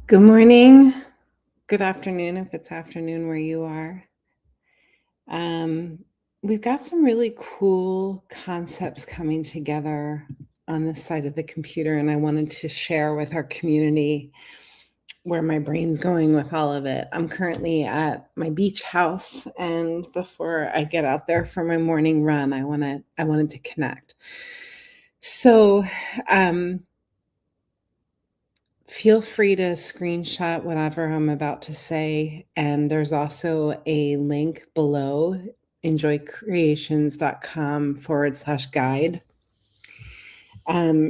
Good morning. Good afternoon if it's afternoon where you are. Um, we've got some really cool concepts coming together on this side of the computer, and I wanted to share with our community where my brain's going with all of it. I'm currently at my beach house, and before I get out there for my morning run, I wanted to connect. So, um, feel free to screenshot whatever I'm about to say, and there's also a link below, enjoycreations.com/guide,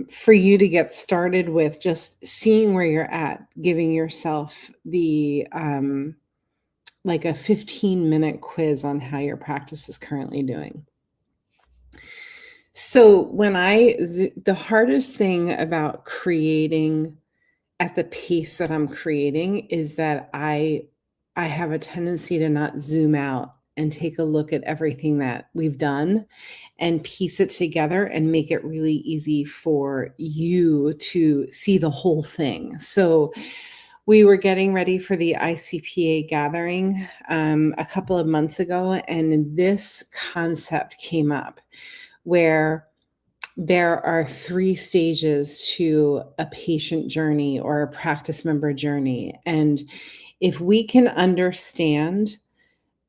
for you to get started with just seeing where you're at, giving yourself like a 15-minute quiz on how your practice is currently doing. So the hardest thing about creating at the pace that I'm creating is that I have a tendency to not zoom out and take a look at everything that we've done and piece it together and make it really easy for you to see the whole thing. So we were getting ready for the ICPA gathering a couple of months ago, and this concept came up where there are 3 stages to a patient journey or a practice member journey, and if we can understand,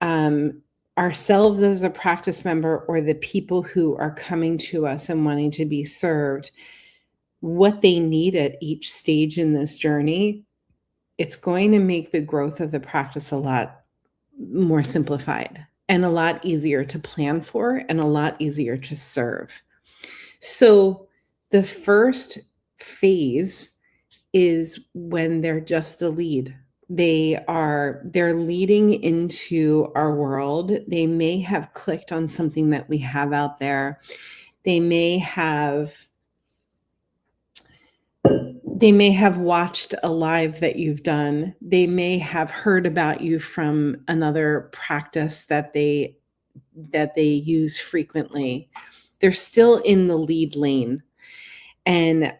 um, ourselves as a practice member or the people who are coming to us and wanting to be served, what they need at each stage in this journey, it's going to make the growth of the practice a lot more simplified and a lot easier to plan for and a lot easier to serve. So the first phase is when they're just a lead. They're leading into our world. They may have clicked on something that we have out there. They may have watched a live that you've done. They may have heard about you from another practice that they use frequently. They're still in the lead lane. And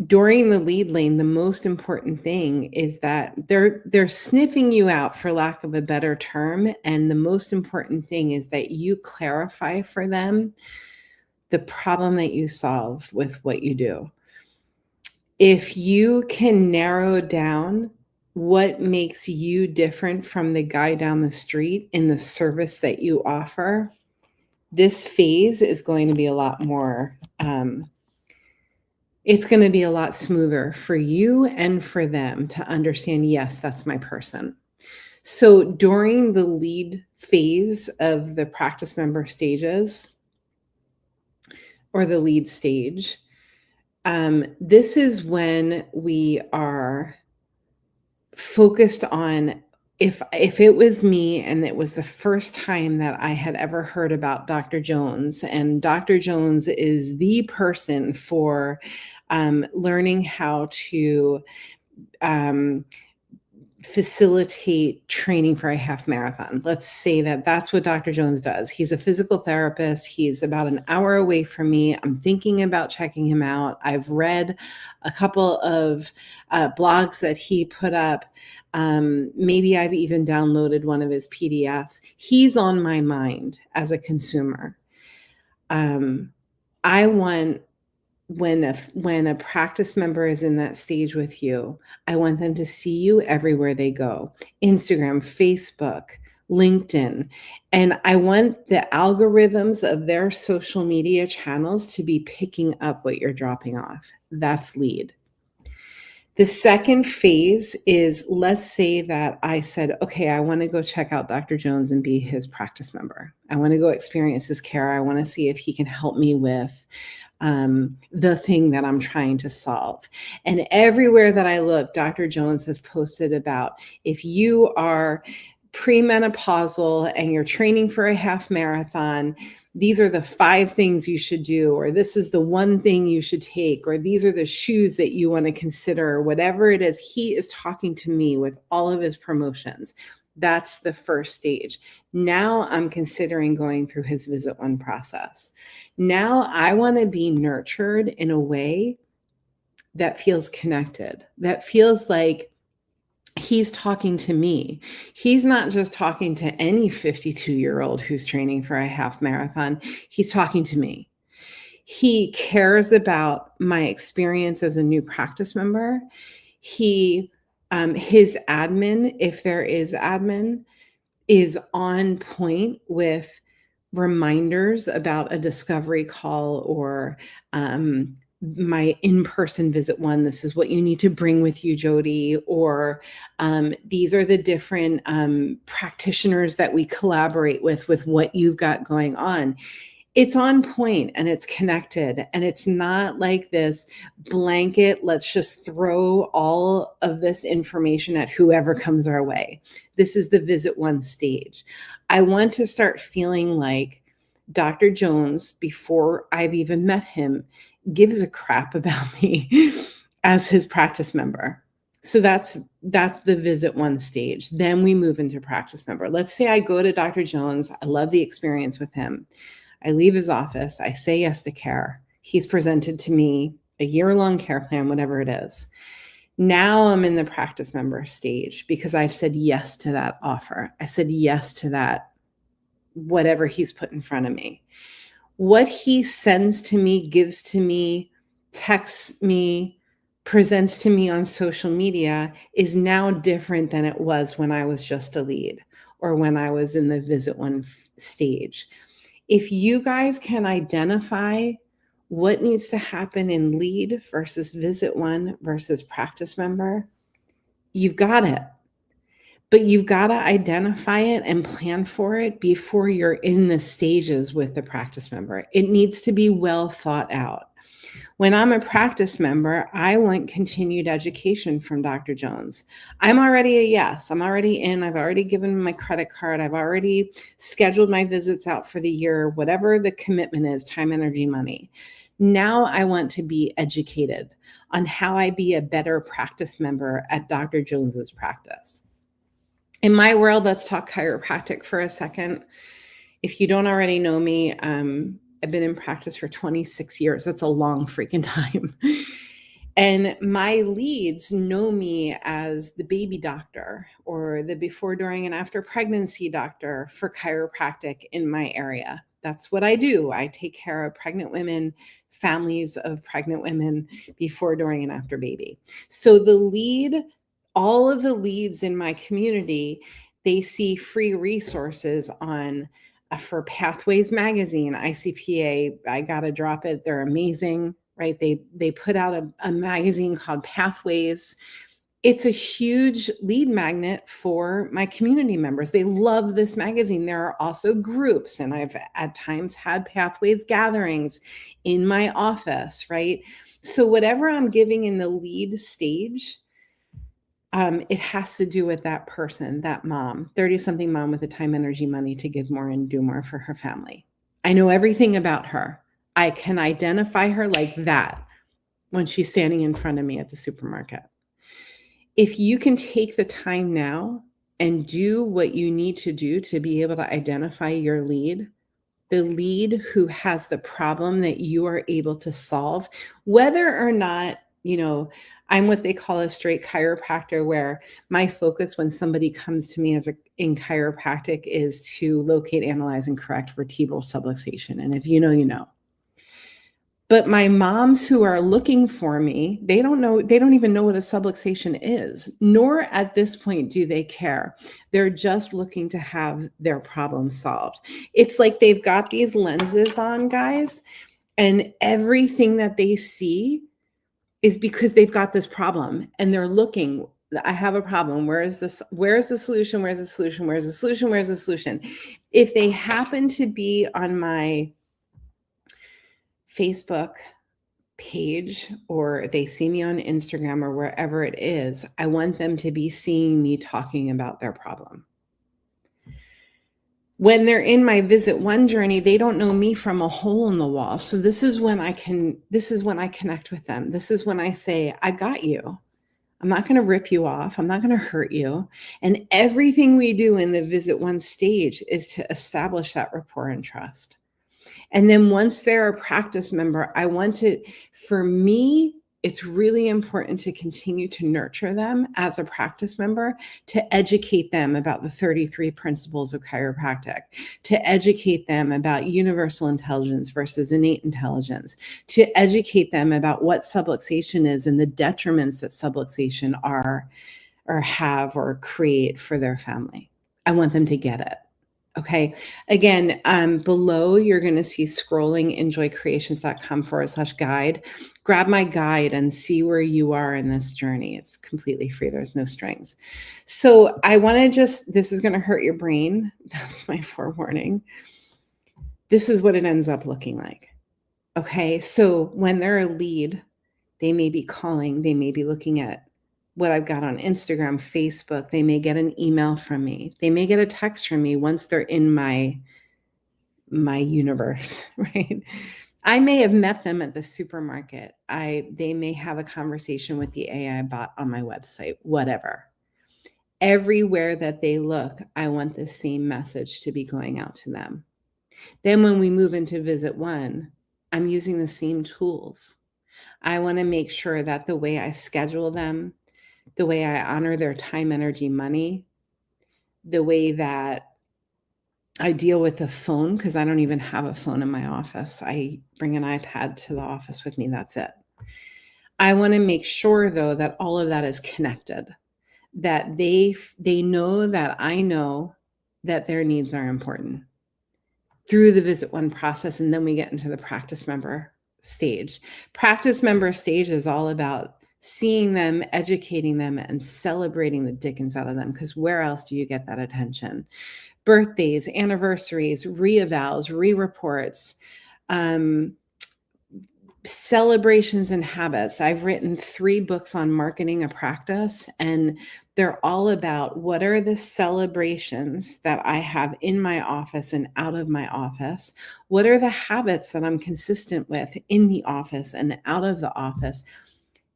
during the lead lane, the most important thing is that they're sniffing you out, for lack of a better term. And the most important thing is that you clarify for them the problem that you solve with what you do. If you can narrow down what makes you different from the guy down the street in the service that you offer, this phase is going to be a lot more, it's going to be a lot smoother for you and for them to understand, yes, that's my person. So during the lead phase of the practice member stages or the lead stage, this is when we are focused on, if it was me and it was the first time that I had ever heard about Dr. Jones, and Dr. Jones is the person for learning how to facilitate training for a half marathon. Let's say that that's what Dr. Jones does. He's a physical therapist. He's about an hour away from me. I'm thinking about checking him out. I've read a couple of blogs that he put up. Maybe I've even downloaded one of his PDFs. He's on my mind as a consumer. I want, when a practice member is in that stage with you, I want them to see you everywhere they go. Instagram, Facebook, LinkedIn. And I want the algorithms of their social media channels to be picking up what you're dropping off. That's lead. The second phase is, let's say that I said, okay, I want to go check out Dr. Jones and be his practice member. I want to go experience his care. I want to see if he can help me with the thing that I'm trying to solve. And everywhere that I look, Dr. Jones has posted about, if you are premenopausal and you're training for a half marathon, these are the 5 things you should do, or this is the one thing you should take, or these are the shoes that you want to consider, or whatever it is. He is talking to me with all of his promotions. That's the first stage. Now I'm considering going through his visit 1 process. Now I want to be nurtured in a way that feels connected, that feels like he's talking to me. He's not just talking to any 52-year-old who's training for a half marathon. He's talking to me. He cares about my experience as a new practice member. He, his admin, if there is admin, is on point with reminders about a discovery call or my in-person visit one. This is what you need to bring with you, Jody, or these are the different practitioners that we collaborate with what you've got going on. It's on point and it's connected, and it's not like this blanket, let's just throw all of this information at whoever comes our way. This is the visit one stage. I want to start feeling like Dr. Jones, before I've even met him, gives a crap about me as his practice member. So that's the visit one stage. Then we move into practice member. Let's say I go to Dr. Jones. I love the experience with him. I leave his office. I say yes to care. He's presented to me a year-long care plan, whatever it is. Now I'm in the practice member stage because I've said yes to that offer. I said yes to that, whatever he's put in front of me. What he sends to me, gives to me, texts me, presents to me on social media is now different than it was when I was just a lead or when I was in the visit one stage. If you guys can identify what needs to happen in lead versus visit one versus practice member, you've got it. But you've got to identify it and plan for it before you're in the stages with the practice member. It needs to be well thought out. When I'm a practice member, I want continued education from Dr. Jones. I'm already a yes. I'm already in. I've already given my credit card. I've already scheduled my visits out for the year, whatever the commitment is, time, energy, money. Now I want to be educated on how I be a better practice member at Dr. Jones's practice. In my world, let's talk chiropractic for a second. If you don't already know me, I've been in practice for 26 years. That's a long freaking time. And my leads know me as the baby doctor or the before, during, and after pregnancy doctor for chiropractic in my area. That's what I do. I take care of pregnant women, families of pregnant women before, during, and after baby. So all of the leads in my community, they see free resources on for Pathways Magazine, ICPA. I gotta drop it. They're amazing, right? They put out a magazine called Pathways. It's a huge lead magnet for my community members. They love this magazine. There are also groups, and I've at times had Pathways gatherings in my office, right? So whatever I'm giving in the lead stage, it has to do with that person, that mom, 30-something mom with the time, energy, money to give more and do more for her family. I know everything about her. I can identify her like that when she's standing in front of me at the supermarket. If you can take the time now and do what you need to do to be able to identify your lead, the lead who has the problem that you are able to solve, whether or not, I'm what they call a straight chiropractor, where my focus when somebody comes to me in chiropractic is to locate, analyze, and correct vertebral subluxation. And if you know, you know. But my moms who are looking for me, they don't even know what a subluxation is, nor at this point do they care. They're just looking to have their problem solved. It's like they've got these lenses on, guys, and everything that they see is because they've got this problem and they're looking, I have a problem. Where is the solution? Where's the solution? Where's the solution? Where's the solution? If they happen to be on my Facebook page or they see me on Instagram or wherever it is, I want them to be seeing me talking about their problem. When they're in my visit one journey, they don't know me from a hole in the wall. So this is when I connect with them. This is when I say, I got you. I'm not going to rip you off. I'm not going to hurt you. And everything we do in the visit one stage is to establish that rapport and trust. And then once they're a practice member, for me, it's really important to continue to nurture them as a practice member, to educate them about the 33 principles of chiropractic, to educate them about universal intelligence versus innate intelligence, to educate them about what subluxation is and the detriments that subluxation are or have or create for their family. I want them to get it. Okay. Again, below you're going to see scrolling enjoycreations.com/guide. Grab my guide and see where you are in this journey. It's completely free. There's no strings. So I want to this is going to hurt your brain. That's my forewarning. This is what it ends up looking like. Okay. So when they're a lead, they may be calling, they may be looking at what I've got on Instagram, Facebook. They may get an email from me. They may get a text from me once they're in my universe, right? I may have met them at the supermarket. They may have a conversation with the AI bot on my website, whatever. Everywhere that they look, I want the same message to be going out to them. Then when we move into visit one, I'm using the same tools. I want to make sure that the way I schedule them, the way I honor their time, energy, money, the way that I deal with the phone, because I don't even have a phone in my office. I bring an iPad to the office with me. That's it. I want to make sure, though, that all of that is connected, that they know that I know that their needs are important through the visit one process. And then we get into the practice member stage. Practice member stage is all about seeing them, educating them, and celebrating the dickens out of them, because where else do you get that attention? Birthdays, anniversaries, re-evals, re-reports, celebrations and habits. I've written 3 books on marketing a practice, and they're all about what are the celebrations that I have in my office and out of my office? What are the habits that I'm consistent with in the office and out of the office?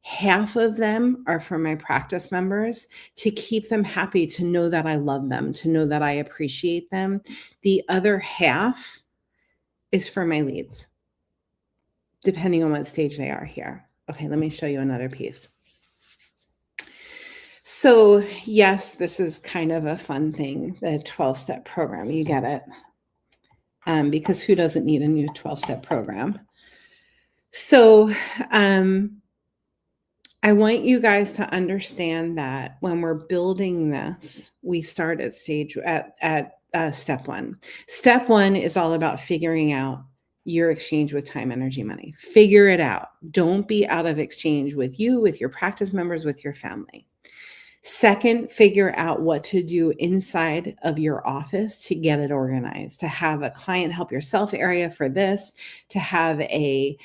Half of them are for my practice members to keep them happy, to know that I love them, to know that I appreciate them. The other half is for my leads, depending on what stage they are here. Okay, let me show you another piece. So yes, this is kind of a fun thing, the 12-step program. You get it. Because who doesn't need a new 12-step program? So I want you guys to understand that when we're building this, we start at step 1. Step 1 is all about figuring out your exchange with time, energy, money. Figure it out. Don't be out of exchange with you, with your practice members, with your family. Second, figure out what to do inside of your office to get it organized, to have a client help yourself area for this, to have a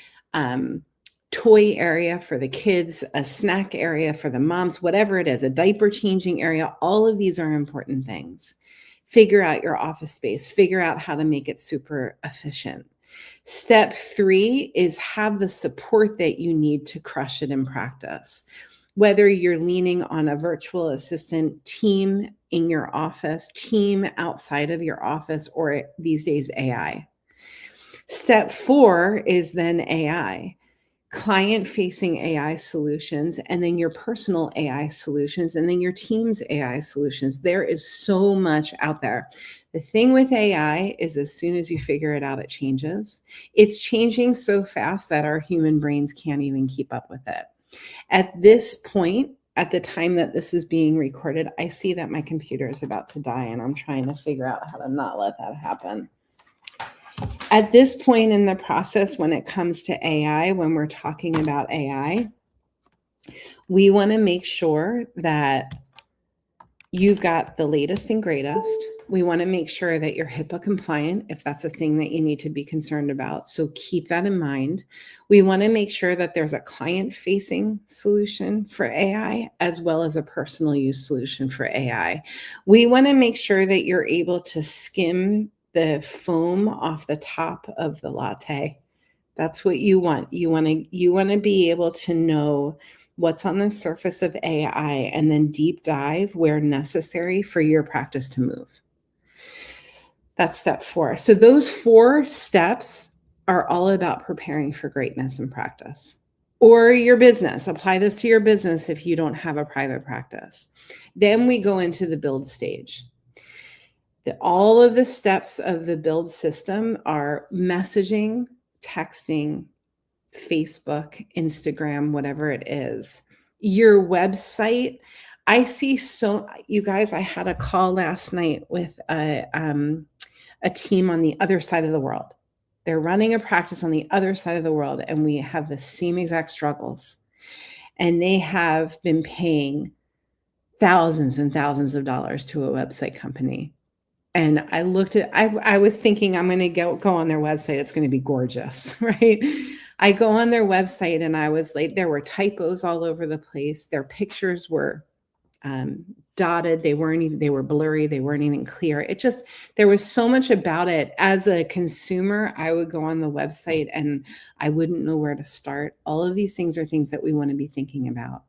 toy area for the kids, a snack area for the moms, whatever it is, a diaper changing area. All of these are important things. Figure out your office space. Figure out how to make it super efficient. Step 3 is have the support that you need to crush it in practice. Whether you're leaning on a virtual assistant, team in your office, team outside of your office, or these days AI. Step 4 is then AI. Client-facing AI solutions, and then your personal AI solutions, and then your team's AI solutions. There is so much out there. The thing with AI is as soon as you figure it out, it changes. It's changing so fast that our human brains can't even keep up with it. At this point, at the time that this is being recorded, I see that my computer is about to die, and I'm trying to figure out how to not let that happen. At this point in the process, when it comes to AI, when we're talking about AI, we want to make sure that you've got the latest and greatest. We want to make sure that you're HIPAA compliant if that's a thing that you need to be concerned about. So keep that in mind. We want to make sure that there's a client-facing solution for AI as well as a personal use solution for AI. We want to make sure that you're able to skim the foam off the top of the latte. That's what you want. You want to be able to know what's on the surface of AI and then deep dive where necessary for your practice to move. That's step 4. So those 4 steps are all about preparing for greatness in practice. or your business. Apply this to your business if you don't have a private practice. Then we go into the build stage. All of the steps of the build system are messaging, texting, Facebook, Instagram, whatever it is. Your website, you guys, I had a call last night with a team on the other side of the world. They're running a practice on the other side of the world, and we have the same exact struggles. And they have been paying thousands and thousands of dollars to a website company. And I was thinking, I'm going to go on their website. It's going to be gorgeous, right? I go on their website and I was like, there were typos all over the place. Their pictures were dotted. They were blurry. They weren't even clear. There was so much about it. As a consumer, I would go on the website and I wouldn't know where to start. All of these things are things that we want to be thinking about.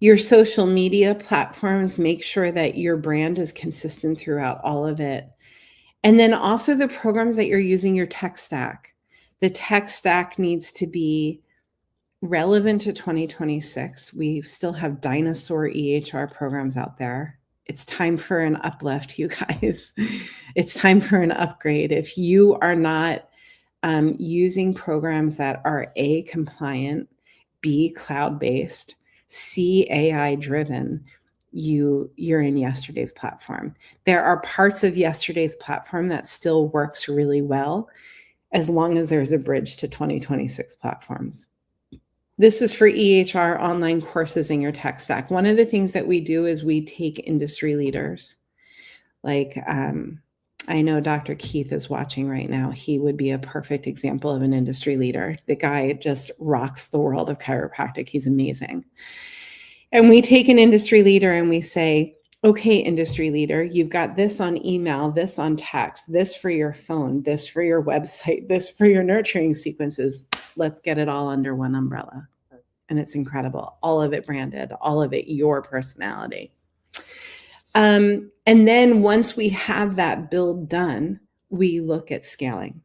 Your social media platforms, make sure that your brand is consistent throughout all of it. And then also the programs that you're using, your tech stack. The tech stack needs to be relevant to 2026. We still have dinosaur EHR programs out there. It's time for an uplift, you guys. It's time for an upgrade. If you are not using programs that are A, compliant, B, cloud-based, C, AI-driven, you're in yesterday's platform. There are parts of yesterday's platform that still works really well, as long as there's a bridge to 2026 platforms. This is for EHR online courses in your tech stack. One of the things that we do is we take industry leaders. Like, I know Dr. Keith is watching right now. He would be a perfect example of an industry leader. The guy just rocks the world of chiropractic. He's amazing. And we take an industry leader and we say, okay, industry leader, you've got this on email, this on text, this for your phone, this for your website, this for your nurturing sequences. Let's get it all under one umbrella. And it's incredible. All of it branded, all of it your personality. And then once we have that build done, we look at scaling.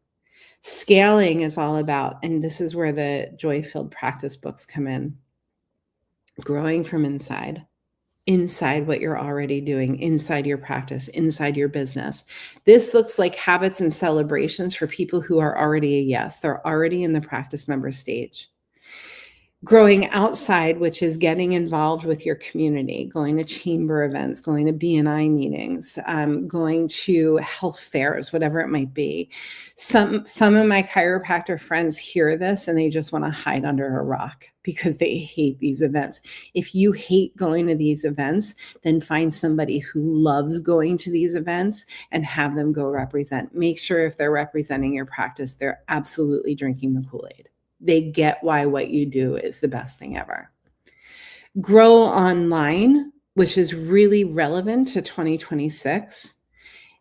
Scaling is all about, and this is where the Joy-Filled Practice books come in, growing from inside what you're already doing, inside your practice, inside your business. This looks like habits and celebrations for people who are already a yes. They're already in the practice member stage. Growing outside, which is getting involved with your community, going to chamber events, going to BNI meetings, going to health fairs, whatever it might be. Some of my chiropractor friends hear this and they just want to hide under a rock because they hate these events. If you hate going to these events, then find somebody who loves going to these events and have them go represent. Make sure if they're representing your practice, they're absolutely drinking the Kool-Aid. They get why what you do is the best thing ever. Grow online, which is really relevant to 2026.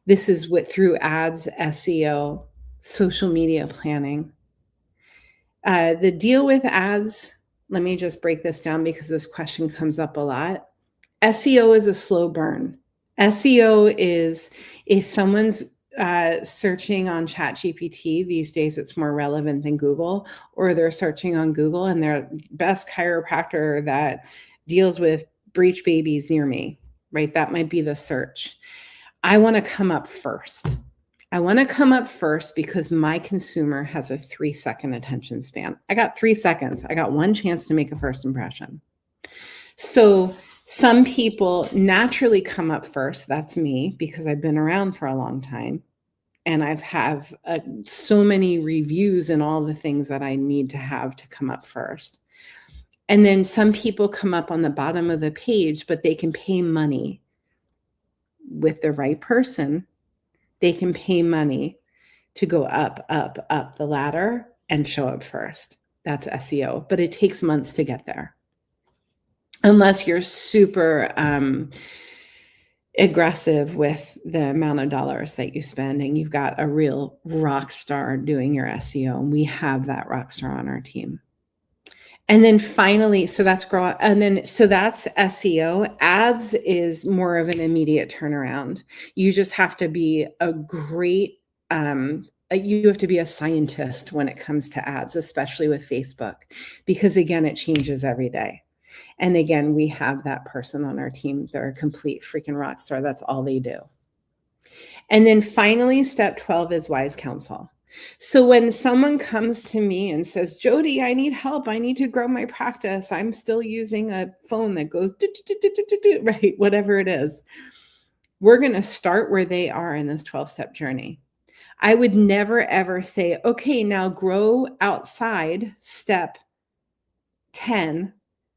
This is through ads, SEO, social media planning. The deal with ads, let me just break this down because this question comes up a lot. SEO is a slow burn. SEO is if someone's searching on ChatGPT, these days it's more relevant than Google, or they're searching on Google and they're best chiropractor that deals with breech babies near me, right? That might be the search. I want to come up first. I want to come up first because my consumer has a 3-second attention span. I got 3 seconds. I got one chance to make a first impression. So some people naturally come up first. That's me because I've been around for a long time. And I've have so many reviews and all the things that I need to have to come up first. And then some people come up on the bottom of the page, but they can pay money with the right person. They can pay money to go up, up, up the ladder and show up first. That's SEO, but it takes months to get there. Unless you're super aggressive with the amount of dollars that you spend and you've got a real rock star doing your SEO. And we have that rock star on our team. And then finally, so that's SEO. Ads is more of an immediate turnaround. You just have to be a great you have to be a scientist when it comes to ads, especially with Facebook, because again, it changes every day. And again, we have that person on our team. They're a complete freaking rock star. That's all they do. And then finally, step 12 is wise counsel. So when someone comes to me and says, Jody, I need help. I need to grow my practice. I'm still using a phone that goes, right, whatever it is. We're going to start where they are in this 12-step journey. I would never, ever say, okay, now grow outside step 10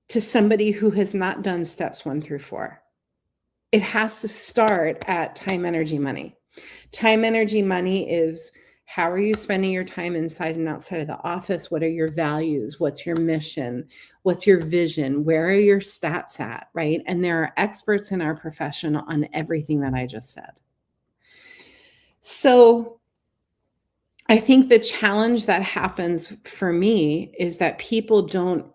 to somebody who has not done steps 1 through 4. It has to start at time, energy, money. Time, energy, money is how are you spending your time inside and outside of the office? What are your values? What's your mission? What's your vision? Where are your stats at, right? And there are experts in our profession on everything that I just said. So I think the challenge that happens for me is that people don't,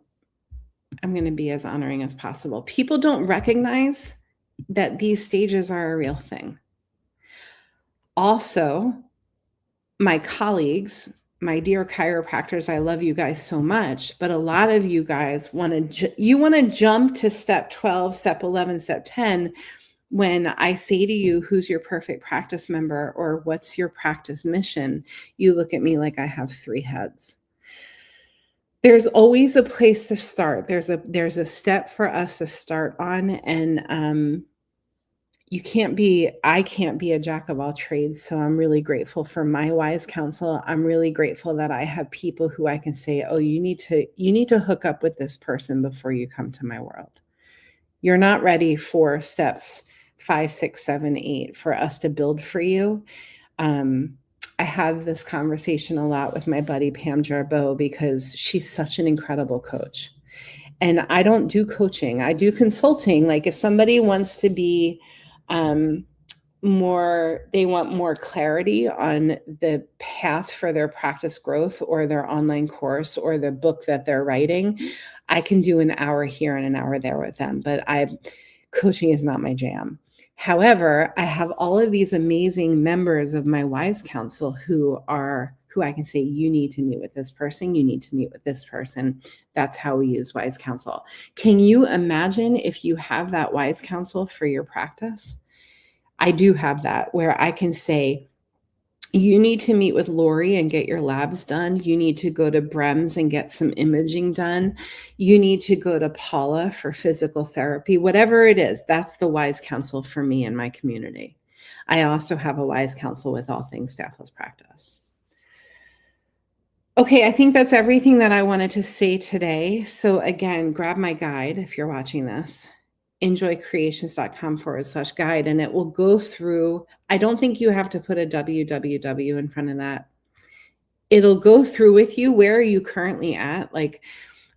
I'm going to be as honoring as possible. People don't recognize that these stages are a real thing. Also, my colleagues, my dear chiropractors, I love you guys so much, but a lot of you guys want to jump to step 12, step 11, step 10 when I say to you, who's your perfect practice member or what's your practice mission? You look at me like I have 3 heads. There's always a place to start. There's a step for us to start on, and I can't be a jack of all trades. So I'm really grateful for my wise counsel. I'm really grateful that I have people who I can say, oh, you need to hook up with this person before you come to my world. You're not ready for steps 5, 6, 7, 8 for us to build for you. I have this conversation a lot with my buddy Pam Jarboe because she's such an incredible coach. And I don't do coaching. I do consulting. Like if somebody wants to be they want more clarity on the path for their practice growth or their online course or the book that they're writing, I can do an hour here and an hour there with them. But coaching is not my jam. However, I have all of these amazing members of my wise council who I can say, you need to meet with this person. You need to meet with this person. That's how we use wise counsel. Can you imagine if you have that wise counsel for your practice? I do have that where I can say, you need to meet with Lori and get your labs done. You need to go to Brems and get some imaging done. You need to go to Paula for physical therapy, whatever it is. That's the wise counsel for me and my community. I also have a wise counsel with all things staffless practice. Okay, I think that's everything that I wanted to say today. So again, grab my guide if you're watching this, enjoycreations.com/guide, and it will go through. I don't think you have to put a www in front of that. It'll go through with you. Where are you currently at? Like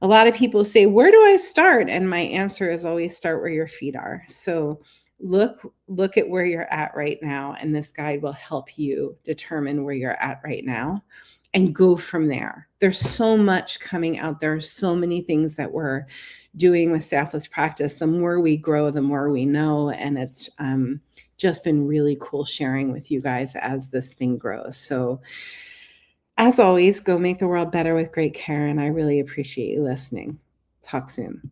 a lot of people say, where do I start? And my answer is always start where your feet are. So look at where you're at right now, and this guide will help you determine where you're at right now and go from there. There's so much coming out there, so many things that we're doing with staffless practice. The more we grow, the more we know, and it's just been really cool sharing with you guys as this thing grows. So as always, go make the world better with great care, and I really appreciate you listening. Talk soon.